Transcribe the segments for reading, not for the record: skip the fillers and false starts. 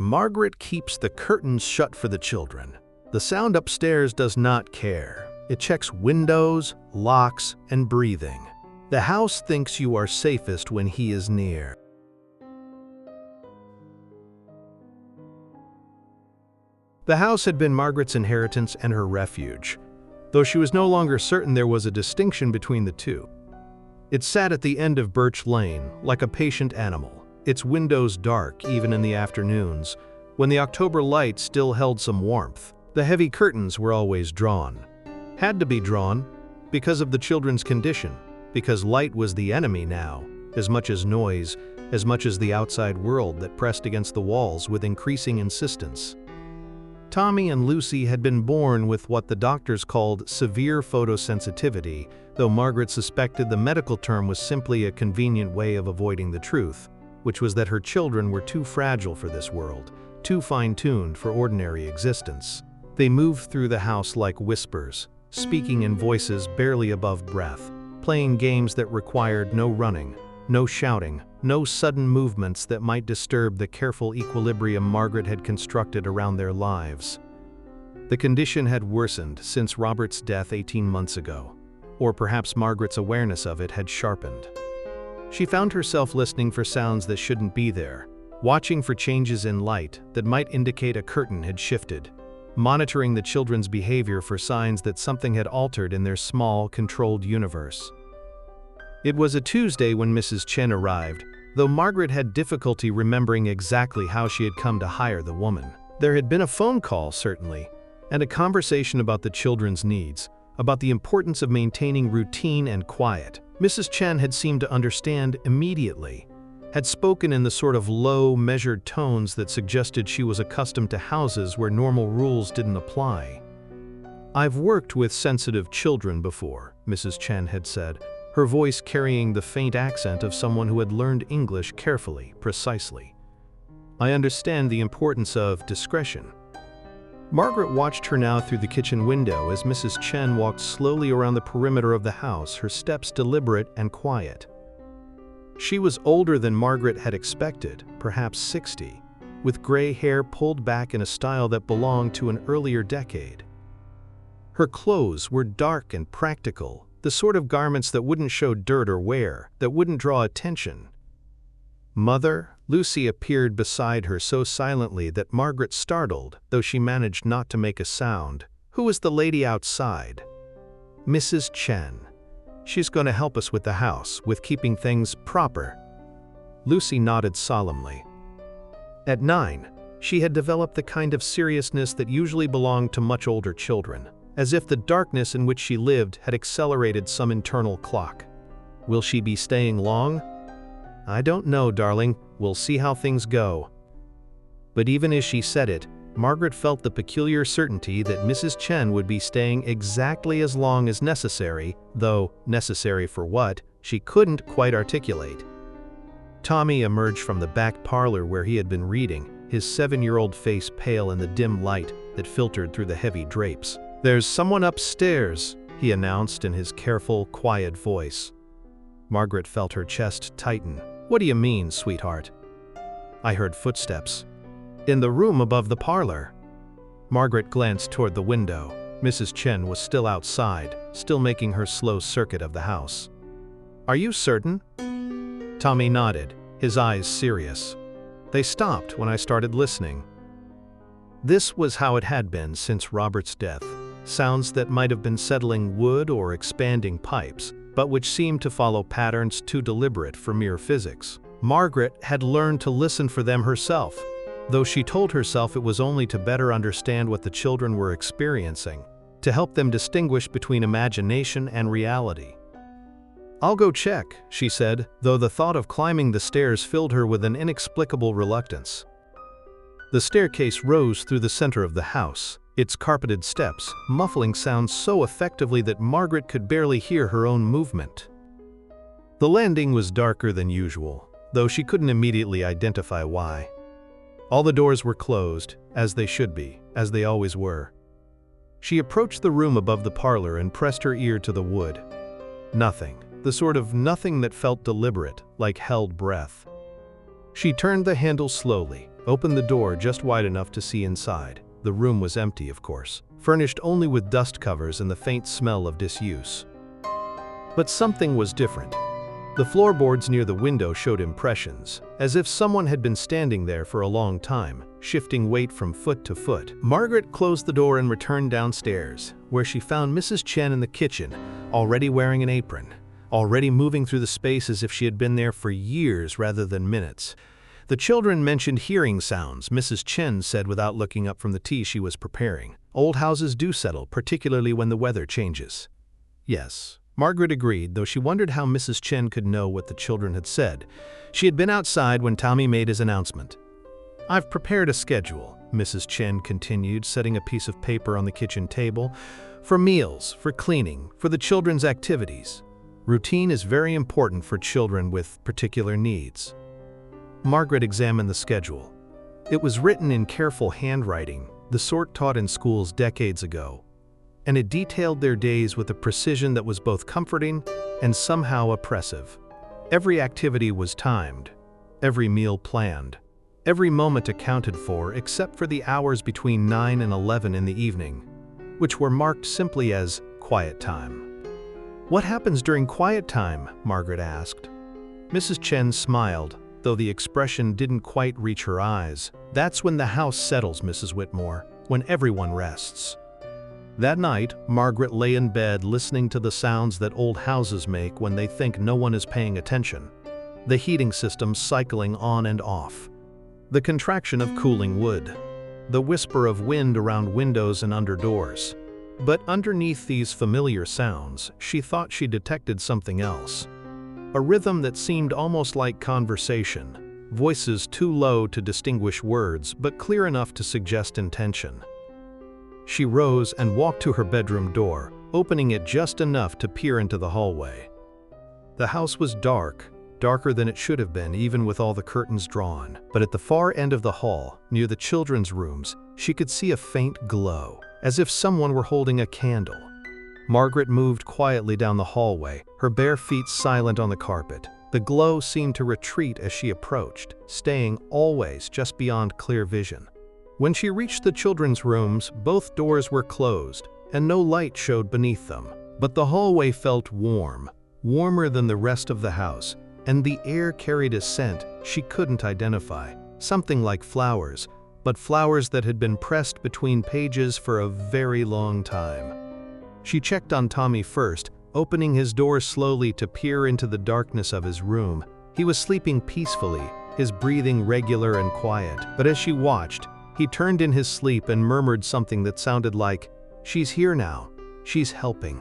Margaret keeps the curtains shut for the children. The sound upstairs does not care. It checks windows, locks, and breathing. The house thinks you are safest when he is near. The house had been Margaret's inheritance and her refuge, though she was no longer certain there was a distinction between the two. It sat at the end of Birch Lane, like a patient animal, its windows dark even in the afternoons, when the October light still held some warmth. The heavy curtains were always drawn. Had to be drawn, because of the children's condition, because light was the enemy now, as much as noise, as much as the outside world that pressed against the walls with increasing insistence. Tommy and Lucy had been born with what the doctors called severe photosensitivity, though Margaret suspected the medical term was simply a convenient way of avoiding the truth, which was that her children were too fragile for this world, too fine-tuned for ordinary existence. They moved through the house like whispers, speaking in voices barely above breath, playing games that required no running, no shouting, no sudden movements that might disturb the careful equilibrium Margaret had constructed around their lives. The condition had worsened since Robert's death 18 months ago, or perhaps Margaret's awareness of it had sharpened. She found herself listening for sounds that shouldn't be there, watching for changes in light that might indicate a curtain had shifted, monitoring the children's behavior for signs that something had altered in their small, controlled universe. It was a Tuesday when Mrs. Chen arrived, though Margaret had difficulty remembering exactly how she had come to hire the woman. There had been a phone call, certainly, and a conversation about the children's needs, about the importance of maintaining routine and quiet. Mrs. Chen had seemed to understand immediately, had spoken in the sort of low, measured tones that suggested she was accustomed to houses where normal rules didn't apply. "I've worked with sensitive children before," Mrs. Chen had said, her voice carrying the faint accent of someone who had learned English carefully, precisely. "I understand the importance of discretion." Margaret watched her now through the kitchen window as Mrs. Chen walked slowly around the perimeter of the house, her steps deliberate and quiet. She was older than Margaret had expected, perhaps 60, with gray hair pulled back in a style that belonged to an earlier decade. Her clothes were dark and practical, the sort of garments that wouldn't show dirt or wear, that wouldn't draw attention. "Mother?" Lucy appeared beside her so silently that Margaret startled, though she managed not to make a sound. "Who is the lady outside?" "Mrs. Chen. She's going to help us with the house, with keeping things proper." Lucy nodded solemnly. At 9, she had developed the kind of seriousness that usually belonged to much older children, as if the darkness in which she lived had accelerated some internal clock. "Will she be staying long?" "I don't know, darling. We'll see how things go." But even as she said it, Margaret felt the peculiar certainty that Mrs. Chen would be staying exactly as long as necessary, though necessary for what, she couldn't quite articulate. Tommy emerged from the back parlor where he had been reading, his 7-year-old face pale in the dim light that filtered through the heavy drapes. "There's someone upstairs," he announced in his careful, quiet voice. Margaret felt her chest tighten. "What do you mean, sweetheart?" "I heard footsteps. In the room above the parlor." Margaret glanced toward the window. Mrs. Chen was still outside, still making her slow circuit of the house. "Are you certain?" Tommy nodded, his eyes serious. "They stopped when I started listening." This was how it had been since Robert's death. Sounds that might have been settling wood or expanding pipes, but which seemed to follow patterns too deliberate for mere physics. Margaret had learned to listen for them herself, though she told herself it was only to better understand what the children were experiencing, to help them distinguish between imagination and reality. "I'll go check," she said, though the thought of climbing the stairs filled her with an inexplicable reluctance. The staircase rose through the center of the house, its carpeted steps muffling sounds so effectively that Margaret could barely hear her own movement. The landing was darker than usual, though she couldn't immediately identify why. All the doors were closed, as they should be, as they always were. She approached the room above the parlor and pressed her ear to the wood. Nothing, the sort of nothing that felt deliberate, like held breath. She turned the handle slowly, opened the door just wide enough to see inside. The room was empty, of course, furnished only with dust covers and the faint smell of disuse. But something was different. The floorboards near the window showed impressions, as if someone had been standing there for a long time, shifting weight from foot to foot. Margaret closed the door and returned downstairs, where she found Mrs. Chen in the kitchen, already wearing an apron, already moving through the space as if she had been there for years rather than minutes. The children mentioned hearing sounds, Mrs. Chen said without looking up from the tea she was preparing. Old houses do settle, particularly when the weather changes. Yes, Margaret agreed, though she wondered how Mrs. Chen could know what the children had said. She had been outside when Tommy made his announcement. "I've prepared a schedule," Mrs. Chen continued, setting a piece of paper on the kitchen table, "for meals, for cleaning, for the children's activities. Routine is very important for children with particular needs." Margaret examined the schedule. It was written in careful handwriting, the sort taught in schools decades ago, and it detailed their days with a precision that was both comforting and somehow oppressive. Every activity was timed, every meal planned, every moment accounted for except for the hours between 9 and 11 in the evening, which were marked simply as quiet time. "What happens during quiet time?" Margaret asked. Mrs. Chen smiled, though the expression didn't quite reach her eyes. "That's when the house settles, Mrs. Whitmore, when everyone rests." That night, Margaret lay in bed listening to the sounds that old houses make when they think no one is paying attention. The heating system cycling on and off. The contraction of cooling wood. The whisper of wind around windows and under doors. But underneath these familiar sounds, she thought she detected something else. A rhythm that seemed almost like conversation. Voices too low to distinguish words, but clear enough to suggest intention. She rose and walked to her bedroom door, opening it just enough to peer into the hallway. The house was dark, darker than it should have been even with all the curtains drawn. But at the far end of the hall, near the children's rooms, she could see a faint glow, as if someone were holding a candle. Margaret moved quietly down the hallway, her bare feet silent on the carpet. The glow seemed to retreat as she approached, staying always just beyond clear vision. When she reached the children's rooms, both doors were closed, and no light showed beneath them. But the hallway felt warm, warmer than the rest of the house, and the air carried a scent she couldn't identify, something like flowers, but flowers that had been pressed between pages for a very long time. She checked on Tommy first, opening his door slowly to peer into the darkness of his room. He was sleeping peacefully, his breathing regular and quiet, but as she watched, he turned in his sleep and murmured something that sounded like, "She's here now. She's helping."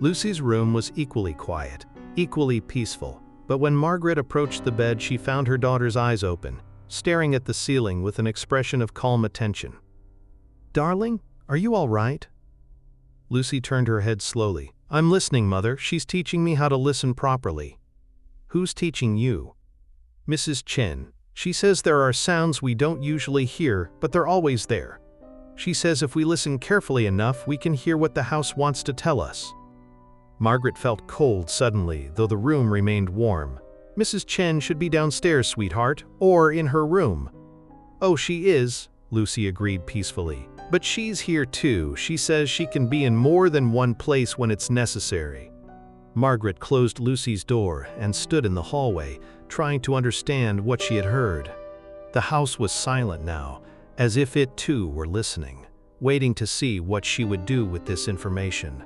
Lucy's room was equally quiet, equally peaceful, but when Margaret approached the bed, she found her daughter's eyes open, staring at the ceiling with an expression of calm attention. "Darling, are you all right?" Lucy turned her head slowly. "I'm listening, Mother. She's teaching me how to listen properly." "Who's teaching you?" "Mrs. Chen. She says there are sounds we don't usually hear, but they're always there. She says if we listen carefully enough, we can hear what the house wants to tell us." Margaret felt cold suddenly, though the room remained warm. "Mrs. Chen should be downstairs, sweetheart, or in her room." "Oh, she is," Lucy agreed peacefully. "But she's here too. She says she can be in more than one place when it's necessary." Margaret closed Lucy's door and stood in the hallway, trying to understand what she had heard. The house was silent now, as if it too were listening, waiting to see what she would do with this information.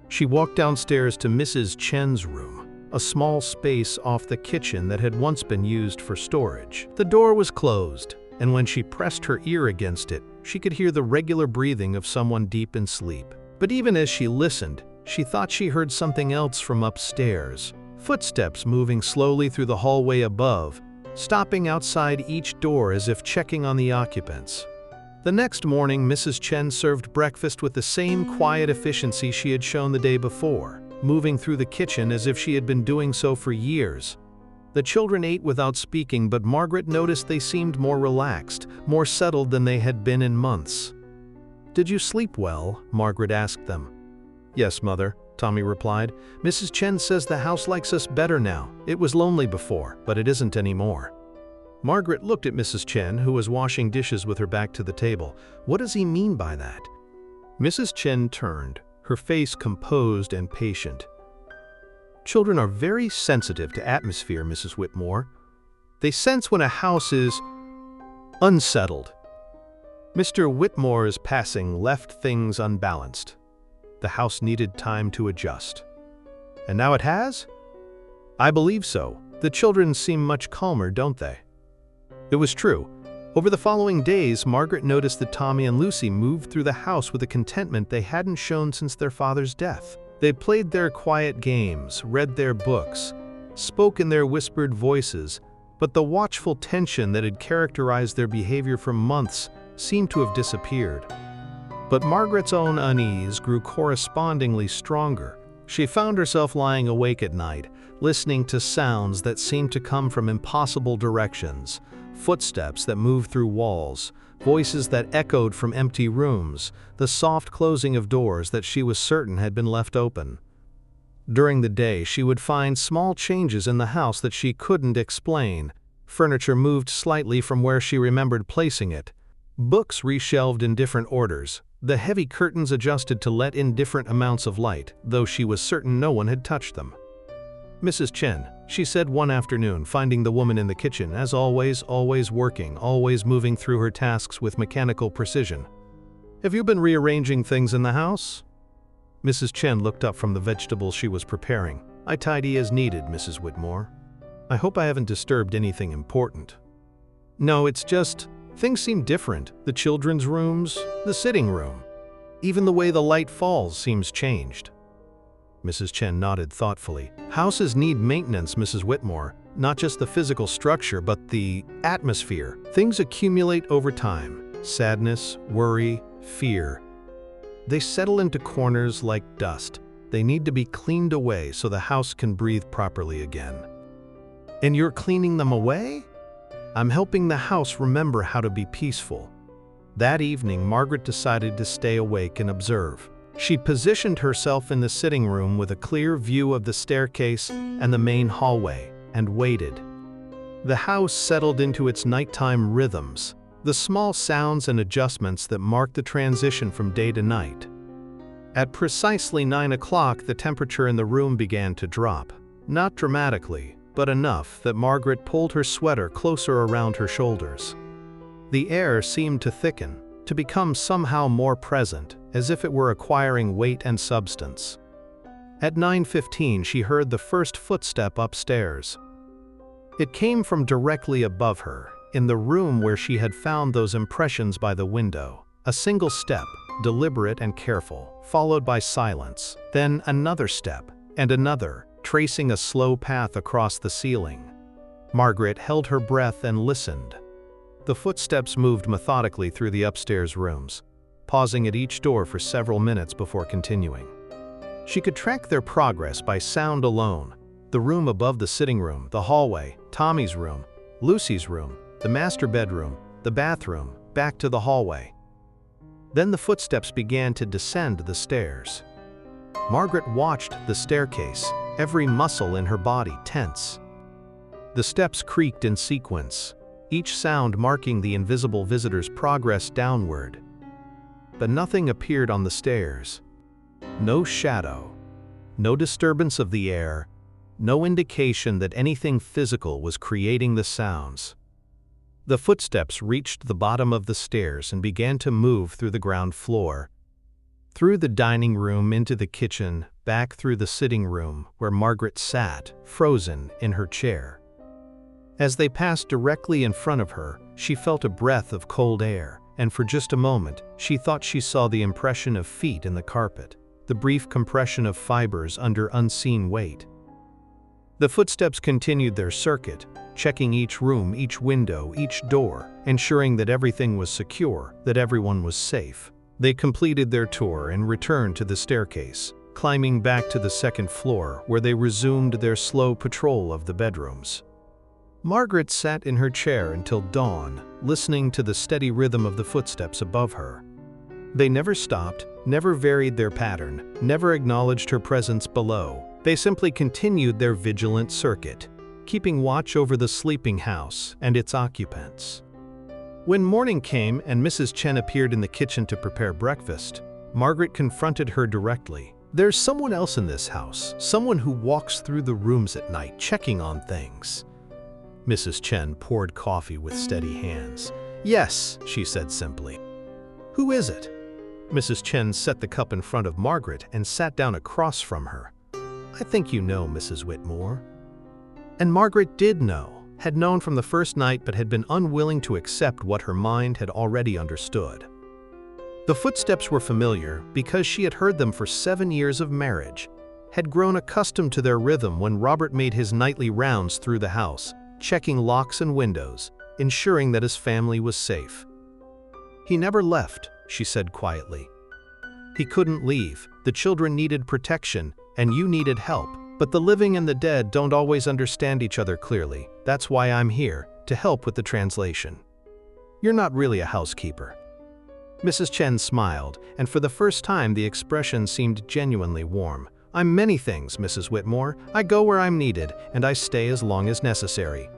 She walked downstairs to Mrs. Chen's room, a small space off the kitchen that had once been used for storage. The door was closed, and when she pressed her ear against it, she could hear the regular breathing of someone deep in sleep. But even as she listened, she thought she heard something else from upstairs. Footsteps moving slowly through the hallway above, stopping outside each door as if checking on the occupants. The next morning, Mrs. Chen served breakfast with the same quiet efficiency she had shown the day before, moving through the kitchen as if she had been doing so for years. The children ate without speaking, but Margaret noticed they seemed more relaxed, more settled than they had been in months. "Did you sleep well?" Margaret asked them. "Yes, Mother," Tommy replied. "Mrs. Chen says the house likes us better now. It was lonely before, but it isn't anymore." Margaret looked at Mrs. Chen, who was washing dishes with her back to the table. What does he mean by that? Mrs. Chen turned, her face composed and patient. Children are very sensitive to atmosphere, Mrs. Whitmore. They sense when a house is unsettled. Mr. Whitmore's passing left things unbalanced. The house needed time to adjust. And now it has? I believe so. The children seem much calmer, don't they? It was true. Over the following days, Margaret noticed that Tommy and Lucy moved through the house with a contentment they hadn't shown since their father's death. They played their quiet games, read their books, spoke in their whispered voices, but the watchful tension that had characterized their behavior for months seemed to have disappeared. But Margaret's own unease grew correspondingly stronger. She found herself lying awake at night, listening to sounds that seemed to come from impossible directions, footsteps that moved through walls, voices that echoed from empty rooms, the soft closing of doors that she was certain had been left open. During the day, she would find small changes in the house that she couldn't explain. Furniture moved slightly from where she remembered placing it. Books reshelved in different orders. The heavy curtains adjusted to let in different amounts of light, though she was certain no one had touched them. Mrs. Chen, she said one afternoon, finding the woman in the kitchen, as always working, always moving through her tasks with mechanical precision. Have you been rearranging things in the house? Mrs. Chen looked up from the vegetables she was preparing. I tidy as needed, Mrs. Whitmore. I hope I haven't disturbed anything important. No, it's just, things seem different. The children's rooms, the sitting room. Even the way the light falls seems changed. Mrs. Chen nodded thoughtfully. Houses need maintenance, Mrs. Whitmore. Not just the physical structure, but the atmosphere. Things accumulate over time. Sadness, worry, fear. They settle into corners like dust. They need to be cleaned away so the house can breathe properly again. And you're cleaning them away? I'm helping the house remember how to be peaceful. That evening, Margaret decided to stay awake and observe. She positioned herself in the sitting room with a clear view of the staircase and the main hallway, and waited. The house settled into its nighttime rhythms, the small sounds and adjustments that marked the transition from day to night. At precisely 9 o'clock, the temperature in the room began to drop. Not dramatically, but enough that Margaret pulled her sweater closer around her shoulders. The air seemed to thicken, to become somehow more present, as if it were acquiring weight and substance. At 9:15, she heard the first footstep upstairs. It came from directly above her, in the room where she had found those impressions by the window. A single step, deliberate and careful, followed by silence, then another step, and another, tracing a slow path across the ceiling. Margaret held her breath and listened. The footsteps moved methodically through the upstairs rooms, pausing at each door for several minutes before continuing. She could track their progress by sound alone. The room above the sitting room, the hallway, Tommy's room, Lucy's room, the master bedroom, the bathroom, back to the hallway. Then the footsteps began to descend the stairs. Margaret watched the staircase, every muscle in her body tense. The steps creaked in sequence, each sound marking the invisible visitor's progress downward. But nothing appeared on the stairs. No shadow, no disturbance of the air, no indication that anything physical was creating the sounds. The footsteps reached the bottom of the stairs and began to move through the ground floor, through the dining room into the kitchen, back through the sitting room where Margaret sat, frozen in her chair. As they passed directly in front of her, she felt a breath of cold air, and for just a moment, she thought she saw the impression of feet in the carpet, the brief compression of fibers under unseen weight. The footsteps continued their circuit, checking each room, each window, each door, ensuring that everything was secure, that everyone was safe. They completed their tour and returned to the staircase, climbing back to the second floor where they resumed their slow patrol of the bedrooms. Margaret sat in her chair until dawn, listening to the steady rhythm of the footsteps above her. They never stopped, never varied their pattern, never acknowledged her presence below. They simply continued their vigilant circuit. keeping watch over the sleeping house and its occupants. When morning came and Mrs. Chen appeared in the kitchen to prepare breakfast, Margaret confronted her directly. "There's someone else in this house, someone who walks through the rooms at night checking on things." Mrs. Chen poured coffee with steady hands. "Yes," she said simply. "Who is it?" Mrs. Chen set the cup in front of Margaret and sat down across from her. "I think you know, Mrs. Whitmore." And Margaret did know, had known from the first night, but had been unwilling to accept what her mind had already understood. The footsteps were familiar because she had heard them for 7 years of marriage, had grown accustomed to their rhythm when Robert made his nightly rounds through the house, checking locks and windows, ensuring that his family was safe. "He never left," she said quietly. "He couldn't leave. The children needed protection, and you needed help. But the living and the dead don't always understand each other clearly. That's why I'm here, to help with the translation. You're not really a housekeeper." Mrs. Chen smiled, and for the first time the expression seemed genuinely warm. "I'm many things, Mrs. Whitmore. I go where I'm needed, and I stay as long as necessary.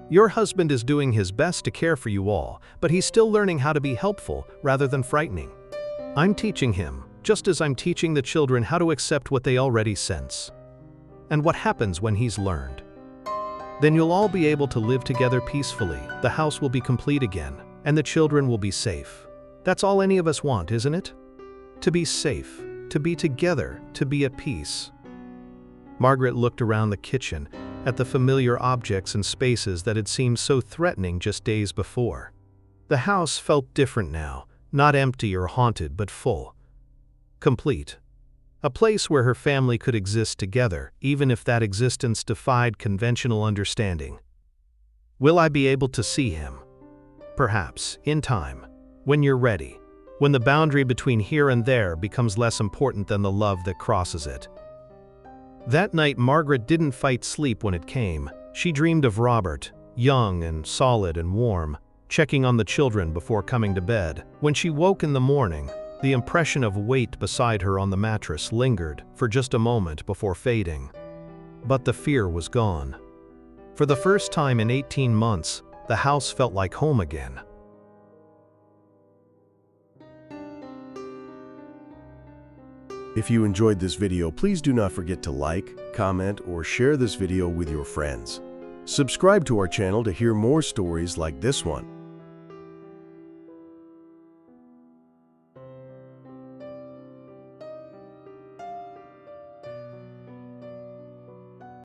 Your husband is doing his best to care for you all, but he's still learning how to be helpful rather than frightening. I'm teaching him, just as I'm teaching the children how to accept what they already sense. And what happens when he's learned? Then you'll all be able to live together peacefully, the house will be complete again, and the children will be safe. That's all any of us want, isn't it? To be safe, to be together, to be at peace." Margaret looked around the kitchen, at the familiar objects and spaces that had seemed so threatening just days before. The house felt different now, not empty or haunted, but full. Complete. A place where her family could exist together, even if that existence defied conventional understanding. "Will I be able to see him?" "Perhaps, in time. When you're ready. When the boundary between here and there becomes less important than the love that crosses it." That night Margaret didn't fight sleep when it came. She dreamed of Robert, young and solid and warm, checking on the children before coming to bed. When she woke in the morning, the impression of weight beside her on the mattress lingered for just a moment before fading. But the fear was gone. For the first time in 18 months, the house felt like home again. If you enjoyed this video, please do not forget to like, comment, or share this video with your friends. Subscribe to our channel to hear more stories like this one.